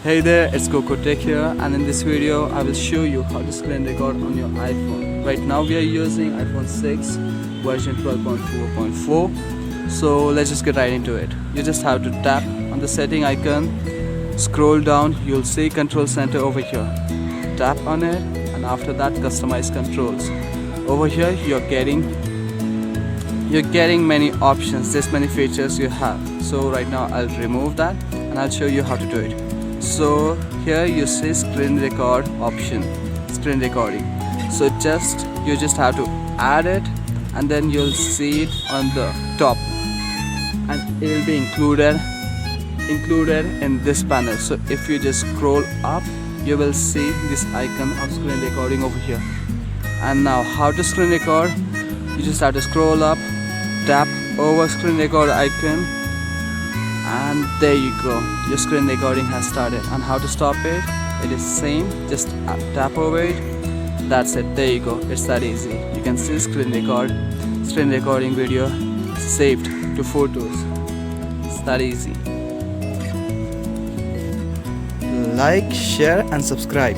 Hey there, it's Coco Tech here, and in this video I will show you how to screen record on your iPhone. Right now we are using iPhone 6 version 12.4.4. So let's just get right into it. You just have to tap on the setting icon, scroll down, you'll see Control Center over here. Tap on it, and after that customize controls. Over here you're getting many options, this many features you have. So right now I'll remove that and I'll show you how to do it. So here you see screen record option, screen recording. So you just have to add it, and then you'll see it on the top, and it will be included in this panel. So if you just scroll up, you will see this icon of screen recording over here. And now how to screen record? You just have to scroll up, tap over screen record icon, and there you go, your screen recording has started. And how to stop it? It is same, just tap over it. That's it, there you go, it's that easy. You can see screen recording video saved to photos. It's that easy. Like, share and subscribe.